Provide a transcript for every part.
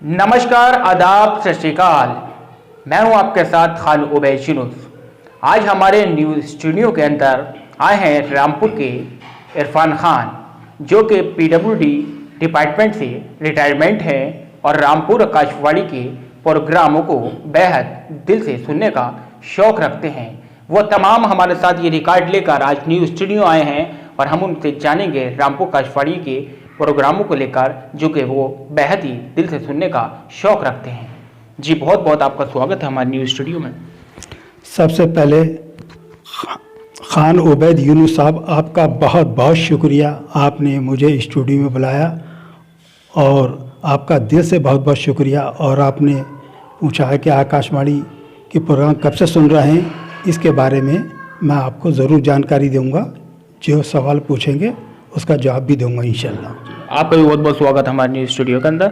नमस्कार, आदाब, सत श्री अकाल। मैं हूं आपके साथ खान उबैद शिनुस। आज हमारे न्यूज़ स्टूडियो के अंदर आए हैं रामपुर के इरफान खान, जो कि पीडब्ल्यूडी डिपार्टमेंट से रिटायरमेंट है और रामपुर आकाशवाणी के प्रोग्रामों को बेहद दिल से सुनने का शौक़ रखते हैं। वो तमाम हमारे साथ ये रिकॉर्ड लेकर आज न्यूज़ स्टूडियो आए हैं और हम उनसे जानेंगे रामपुर आकाशवाणी के प्रोग्रामों को लेकर, जो कि वो बेहद ही दिल से सुनने का शौक़ रखते हैं। जी, बहुत बहुत आपका स्वागत है हमारे न्यूज़ स्टूडियो में। सबसे पहले खान उबैद यूनुस साहब, आपका बहुत बहुत शुक्रिया, आपने मुझे स्टूडियो में बुलाया और आपका दिल से बहुत बहुत शुक्रिया। और आपने पूछा है कि आकाशवाणी के प्रोग्राम कब से सुन रहे हैं, इसके बारे में मैं आपको ज़रूर जानकारी दूंगा। जो सवाल पूछेंगे उसका जवाब भी दूंगा इंशाल्लाह। आपका भी बहुत बहुत स्वागत हमारे न्यूज़ स्टूडियो के अंदर।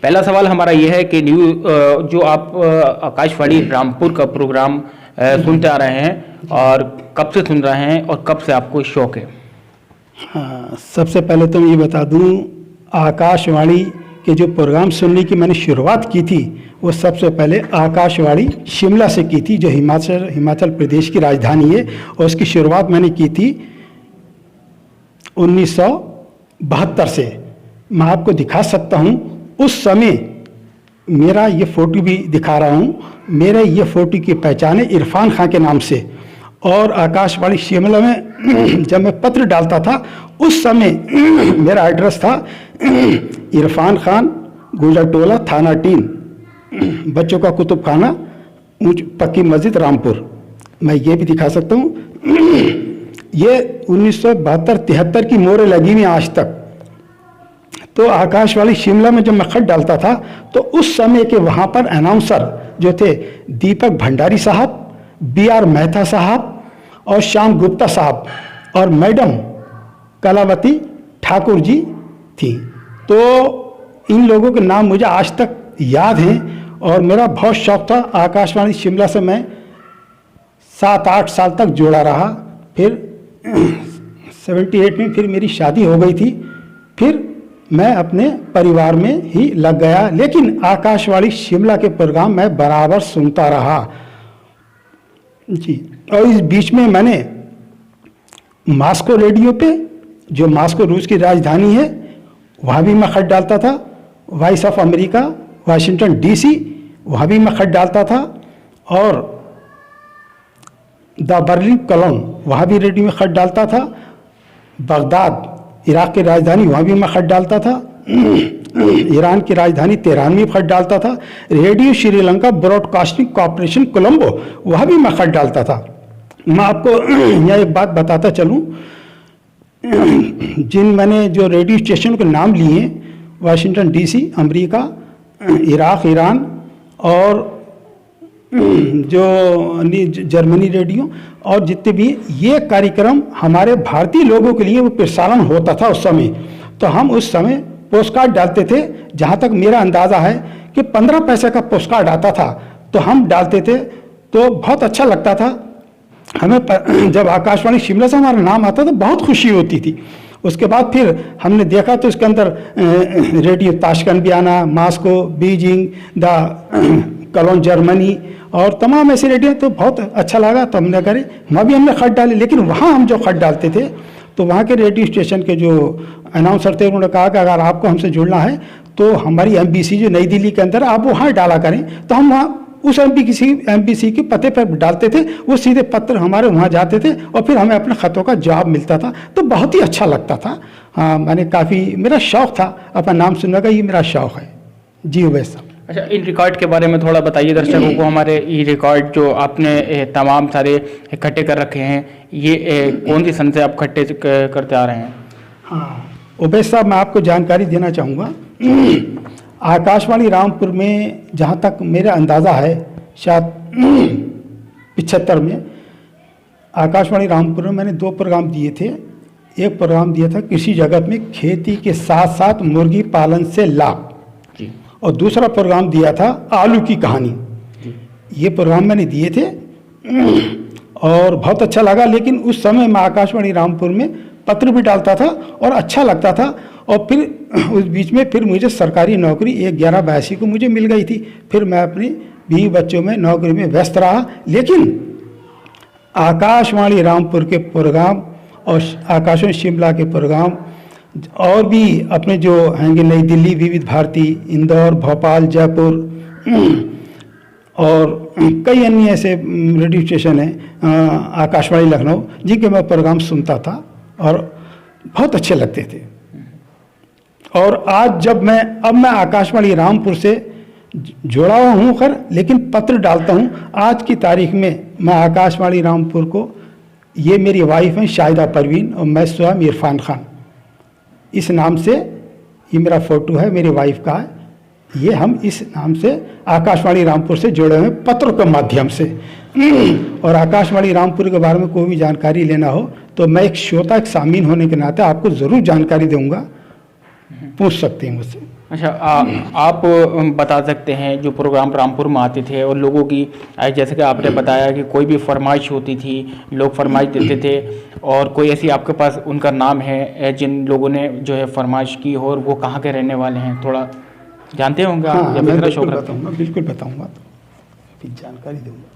पहला सवाल हमारा ये है कि जो आप आकाशवाणी रामपुर का प्रोग्राम सुनते आ रहे हैं और कब से सुन रहे हैं और कब से आपको शौक़ है? हाँ, सबसे पहले तो मैं ये बता दूं, आकाशवाणी के जो प्रोग्राम सुनने की मैंने शुरुआत की थी वो सबसे पहले आकाशवाणी शिमला से की थी, जो हिमाचल प्रदेश की राजधानी है। और उसकी शुरुआत मैंने की थी 1972 से। मैं आपको दिखा सकता हूँ, उस समय मेरा ये फ़ोटो भी दिखा रहा हूँ। मेरे ये फ़ोटो की पहचान है इरफान खान के नाम से। और आकाशवाणी शिमला में जब मैं पत्र डालता था उस समय मेरा एड्रेस था इरफान खान, गुजरटोला, थाना टीन, बच्चों का कुतुब खाना, पक्की मस्जिद, रामपुर। मैं ये भी दिखा सकता हूँ। ये 1972-73 की मोहरें लगी हुई आज तक। तो आकाशवाणी शिमला में जब मैं खत डालता था तो उस समय के वहाँ पर अनाउंसर जो थे दीपक भंडारी साहब, BR मेहता साहब और श्याम गुप्ता साहब और मैडम कलावती ठाकुर जी थी। तो इन लोगों के नाम मुझे आज तक याद हैं और मेरा बहुत शौक़ था। आकाशवाणी शिमला से मैं 7-8 साल तक जुड़ा रहा। फिर 78 में फिर मेरी शादी हो गई थी। फिर मैं अपने परिवार में ही लग गया, लेकिन आकाशवाणी शिमला के प्रोग्राम मैं बराबर सुनता रहा जी। और इस बीच में मैंने मॉस्को रेडियो पे, जो मॉस्को रूस की राजधानी है, वहाँ भी मैं खत डालता था। Voice of America, Washington DC, वहाँ भी मैं खत डालता था। और द बर्लिन कॉलोन, वहाँ भी रेडियो में खत डालता था। बगदाद, इराक़ की राजधानी, वहाँ भी मैं खत डालता था। ईरान की राजधानी तेहरान में खत डालता था। Radio Sri Lanka broadcasting corporation Colombo, वहाँ भी मैं खत डालता था। मैं आपको यहाँ एक बात बताता चलूँ, मैंने जो रेडियो स्टेशन के नाम लिए, Washington DC, America, Iraq, Iran और जो जर्मनी रेडियो, और जितने भी ये कार्यक्रम हमारे भारतीय लोगों के लिए वो प्रसारण होता था उस समय। तो हम उस समय पोस्टकार्ड डालते थे। जहाँ तक मेरा अंदाज़ा है कि 15 पैसे का पोस्टकार्ड आता था, तो हम डालते थे। तो बहुत अच्छा लगता था हमें। जब आकाशवाणी शिमला से हमारा नाम आता तो बहुत खुशी होती थी। उसके बाद फिर हमने देखा तो इसके अंदर रेडियो ताशकंद भी आना, Moscow, Beijing, the colon, Germany और तमाम ऐसे रेडियो। तो बहुत अच्छा लगा। तो हमने करे वहाँ भी हमने खत डाले। लेकिन वहाँ हम जो खत डालते थे तो वहाँ के रेडियो स्टेशन के जो अनाउंसर थे उन्होंने कहा कि अगर आपको हमसे जुड़ना है तो हमारी MBC जो नई दिल्ली के अंदर, आप वहाँ डाला करें। तो हम वहाँ उस MBC के पते पर डालते थे। वो सीधे पत्र हमारे वहाँ जाते थे और फिर हमें अपने ख़तों का जवाब मिलता था। तो बहुत ही अच्छा लगता था। हाँ, मैंने काफ़ी, मेरा शौक़ था अपना नाम सुनने का, ये मेरा शौक़ है जी वैसा। अच्छा, इन रिकॉर्ड के बारे में थोड़ा बताइए दर्शकों को। हमारे ये रिकॉर्ड जो आपने तमाम सारे इकट्ठे कर रखे हैं, ये कौन सी सन से आप इकट्ठे करते आ रहे हैं? हाँ उबैद साहब, मैं आपको जानकारी देना चाहूँगा। आकाशवाणी रामपुर में जहाँ तक मेरा अंदाज़ा है, शायद 75 में आकाशवाणी रामपुर में मैंने 2 प्रोग्राम दिए थे। एक प्रोग्राम दिया था कृषि जगत में खेती के साथ साथ मुर्गी पालन से लाभ, और दूसरा प्रोग्राम दिया था आलू की कहानी। ये प्रोग्राम मैंने दिए थे और बहुत अच्छा लगा। लेकिन उस समय मैं आकाशवाणी रामपुर में पत्र भी डालता था और अच्छा लगता था। और फिर उस बीच में फिर मुझे सरकारी नौकरी 11/82 को मुझे मिल गई थी। फिर मैं अपनी बीवी बच्चों में नौकरी में व्यस्त रहा, लेकिन आकाशवाणी रामपुर के प्रोग्राम और आकाशवाणी शिमला के प्रोग्राम और भी अपने जो हैंगे नई दिल्ली, विविध भारती, इंदौर, भोपाल, जयपुर और कई अन्य ऐसे रेडियो स्टेशन हैं, आकाशवाणी लखनऊ, जिनके मैं प्रोग्राम सुनता था और बहुत अच्छे लगते थे। और आज जब मैं आकाशवाणी रामपुर से जुड़ा हुआ हूँ खैर, लेकिन पत्र डालता हूँ। आज की तारीख में मैं आकाशवाणी रामपुर को, ये मेरी वाइफ हैं शाहिदा परवीन और मैं स्वयं इरफान खान, इस नाम से ये मेरा फ़ोटो है, मेरी वाइफ का है। ये हम इस नाम से आकाशवाणी रामपुर से जुड़े हुए पत्र के माध्यम से। और आकाशवाणी रामपुर के बारे में कोई भी जानकारी लेना हो तो मैं एक श्रोता, एक सामीन होने के नाते आपको ज़रूर जानकारी दूंगा, पूछ सकते हैं मुझसे। अच्छा, आप बता सकते हैं जो प्रोग्राम रामपुर में आते थे और लोगों की, जैसे कि आपने बताया कि कोई भी फरमाइश होती थी, लोग फरमाइश देते थे, और कोई ऐसी आपके पास उनका नाम है जिन लोगों ने जो है फरमाइश की हो, और वो कहाँ के रहने वाले हैं, थोड़ा जानते होंगे आप? हाँ, या मैं शौक रखते बताऊँगा, बिल्कुल बताऊँगा, तो जानकारी दूँगा।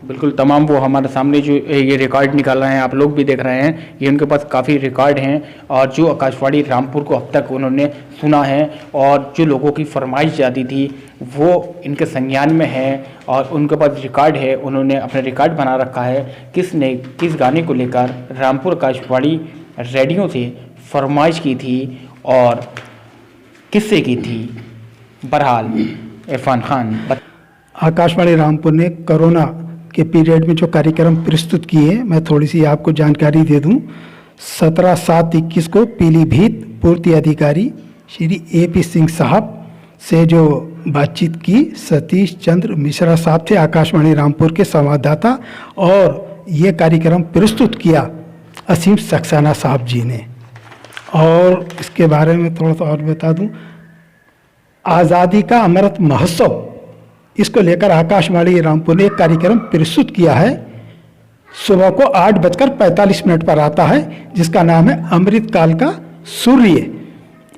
बिल्कुल, तमाम वो हमारे सामने जो ये रिकॉर्ड निकाल रहे हैं, आप लोग भी देख रहे हैं, ये उनके पास काफ़ी रिकॉर्ड हैं, और जो आकाशवाणी रामपुर को अब तक उन्होंने सुना है और जो लोगों की फरमाइश जाती थी वो इनके संज्ञान में है, और उनके पास रिकॉर्ड है, उन्होंने अपना रिकॉर्ड बना रखा है किसने किस गाने को लेकर रामपुर आकाशवाणी रेडियो से फरमाइश की थी और किससे की थी। बहरहाल इरफान खान, आकाशवाणी रामपुर ने कोरोना के पीरियड में जो कार्यक्रम प्रस्तुत किए, मैं थोड़ी सी आपको जानकारी दे दूं। 17/7/21 को पीलीभीत पूर्ति अधिकारी श्री AP सिंह साहब से जो बातचीत की, सतीश चंद्र मिश्रा साहब थे आकाशवाणी रामपुर के संवाददाता, और ये कार्यक्रम प्रस्तुत किया असीम सक्सेना साहब जी ने। और इसके बारे में थोड़ा सा और बता दूं, आज़ादी का अमृत महोत्सव, इसको लेकर आकाशवाणी रामपुर ने एक कार्यक्रम प्रस्तुत किया है। सुबह को 8:45 पर आता है, जिसका नाम है अमृतकाल का सूर्य।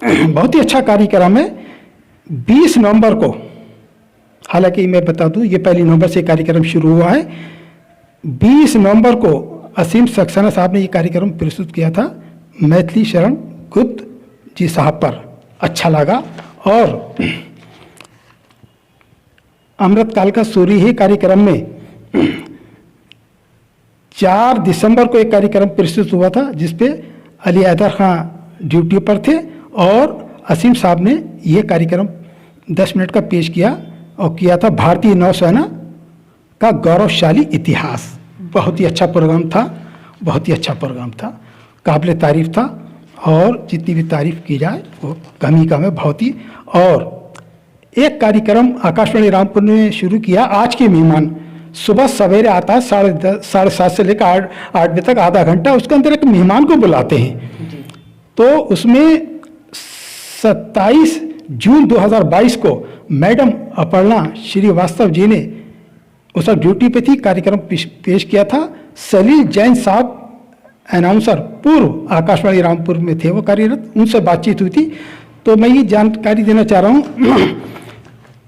बहुत ही अच्छा कार्यक्रम है। 20 नवंबर को, हालांकि मैं बता दूं ये पहली नवंबर से कार्यक्रम शुरू हुआ है, 20 नवंबर को असीम सक्सेना साहब ने ये कार्यक्रम प्रस्तुत किया था मैथिली शरण गुप्त जी साहब पर। अच्छा लगा। और अमृतकाल का सूर्य ही कार्यक्रम में 4 दिसंबर को एक कार्यक्रम प्रस्तुत हुआ था, जिसपे अली हैदर खां ड्यूटी पर थे, और असीम साहब ने यह कार्यक्रम 10 मिनट का पेश किया, और किया था भारतीय नौसेना का गौरवशाली इतिहास। बहुत ही अच्छा प्रोग्राम था, बहुत ही अच्छा प्रोग्राम था, काबिल तारीफ था, और जितनी भी तारीफ की जाए वो कम ही कम है, बहुत ही। और एक कार्यक्रम आकाशवाणी रामपुर ने शुरू किया, आज के मेहमान, सुबह सवेरे आता है 7:30 से लेकर 8 बजे तक, आधा घंटा, उसके अंदर एक मेहमान को बुलाते हैं। तो उसमें 27 जून 2022 को मैडम अपर्णा श्रीवास्तव जी ने, उस वक्त ड्यूटी पे थी, कार्यक्रम पेश किया था। सलील जैन साहब अनाउंसर पूर्व आकाशवाणी रामपुर में थे वो कार्यरत, उनसे बातचीत हुई थी। तो मैं ये जानकारी देना चाह रहा हूँ,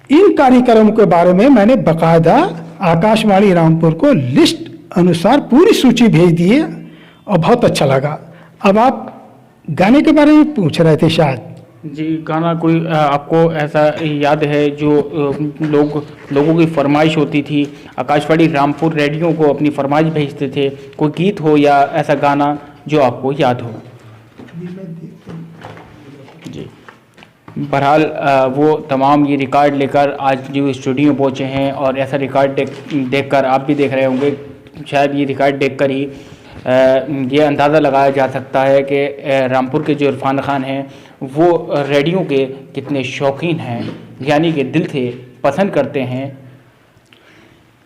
इन कार्यक्रमों के बारे में मैंने बकायदा आकाशवाणी रामपुर को लिस्ट अनुसार पूरी सूची भेज दी है, और बहुत अच्छा लगा। अब आप गाने के बारे में पूछ रहे थे शायद। जी, गाना कोई आपको ऐसा याद है जो लोगों की फरमाइश होती थी, आकाशवाणी रामपुर रेडियो को अपनी फरमाइश भेजते थे, कोई गीत हो या ऐसा गाना जो आपको याद हो? जी, बहरहाल वो तमाम ये रिकॉर्ड लेकर आज जो स्टूडियो पहुँचे हैं, और ऐसा रिकॉर्ड देखकर आप भी देख रहे होंगे, शायद ये रिकॉर्ड देखकर ही ये अंदाज़ा लगाया जा सकता है कि रामपुर के जो इरफान खान हैं वो रेडियो के कितने शौकीन हैं, यानी कि दिल से पसंद करते हैं।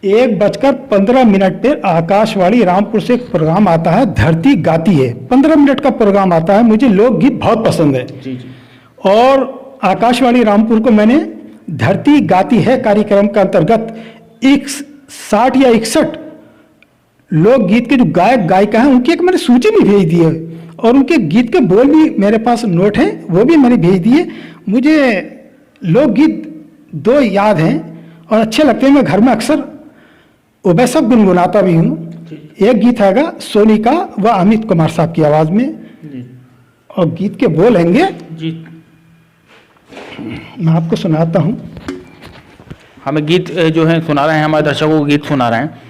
1:15 पर आकाशवाणी रामपुर से एक प्रोग्राम आता है, धरती गाती है, 15 मिनट का प्रोग्राम आता है। मुझे लोकगीत बहुत पसंद है। जी जी। और आकाशवाणी रामपुर को मैंने धरती गाती है कार्यक्रम के अंतर्गत 60 या 61 लोकगीत के जो गायक गायिका हैं उनकी एक मैंने सूची भी भेज दी है, और उनके गीत के बोल भी मेरे पास नोट हैं, वो भी मैंने भेज दिए। मुझे लोकगीत 2 याद हैं और अच्छे लगते हैं, मैं घर में अक्सर वो मैं सब गुनगुनाता भी हूँ। एक गीत हैगा सोनी का, वह अमित कुमार साहब की आवाज़ में जी और गीत के बोल हैंगे, जी। मैं आपको सुनाता हूँ। हमें गीत जो है सुना रहे हैं, हमारे दर्शकों को गीत सुना रहे हैं।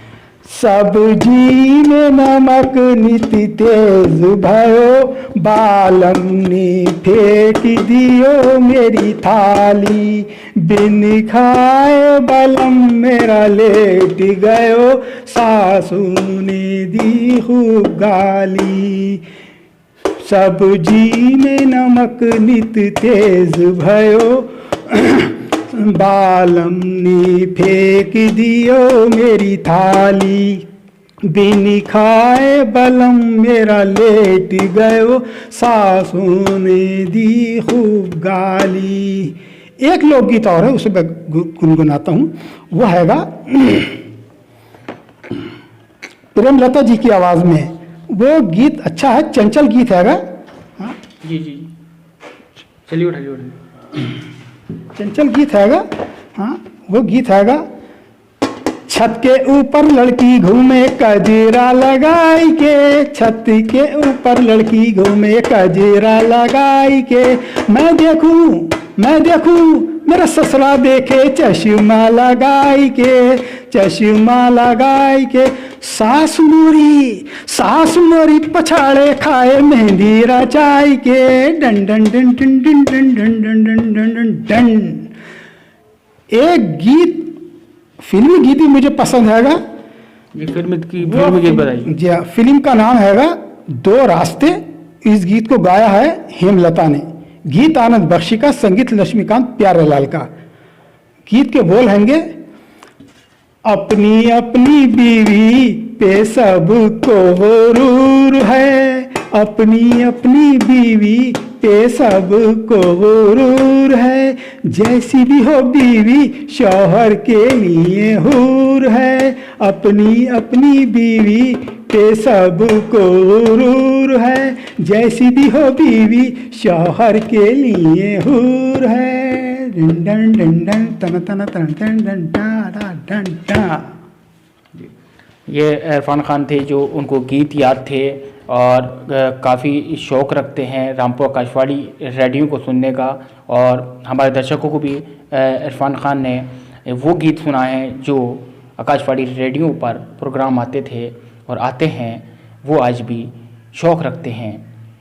सब्जी में नमक नित तेज भयो, बालम ने फेंक दियो मेरी थाली, बिन खाए बलम मेरा लेट गयो, सासू ने दी खूब गाली। सब्जी में नमक नित तेज भयो, बालम ने फेंक दियो मेरी थाली, बिन खाए बलम मेरा लेट गयो, सासू ने दी खूब गाली। एक लोकगीत और है, उसे मैं गुनगुनाता हूँ, वो हैगा प्रेमलता जी की आवाज़ में। वो गीत अच्छा है, चंचल गीत हैगा। हाँ जी जी, चलिए उठाइए। चंचल गीत हैगा। हाँ वो गीत हैगा, छत के ऊपर लड़की घूमे कजरा लगाई के, छत के ऊपर लड़की घूमे कजरा लगाई के, मैं देखूं मेरा ससुरा देखे चश्मा लगाई के, चश्मा लगाई के, सास मोरी पछाड़े खाए मेहंदी रचाई के, done done done done done done done done done done done done. एक गीत फिल्मी गीत ही मुझे पसंद हैगा। ये फिल्म गीत बताइए। जी हाँ, फिल्म का नाम हैगा 2 रास्ते। इस गीत को गाया है हेमलता ने, गीत आनंद बख्शी का, संगीत लक्ष्मीकांत प्यारेलाल का। गीत के बोल हैंगे, अपनी अपनी बीवी पे सबको गुरूर है, अपनी अपनी बीवी पे सबको गुरूर है, जैसी भी हो बीवी शौहर के लिए हूर है, अपनी अपनी बीवी पे सबको गुरूर है, जैसी भी हो बीवी शौहर के लिए हूर है। डन डन डन डन तन तन तन डन डन डा डन डा। ये इरफान खान थे जो उनको गीत याद थे और काफ़ी शौक़ रखते हैं रामपुर आकाशवाणी रेडियो को सुनने का। और हमारे दर्शकों को भी इरफान खान ने वो गीत सुनाए हैं जो आकाशवाणी रेडियो पर प्रोग्राम आते थे और आते हैं, वो आज भी शौक़ रखते हैं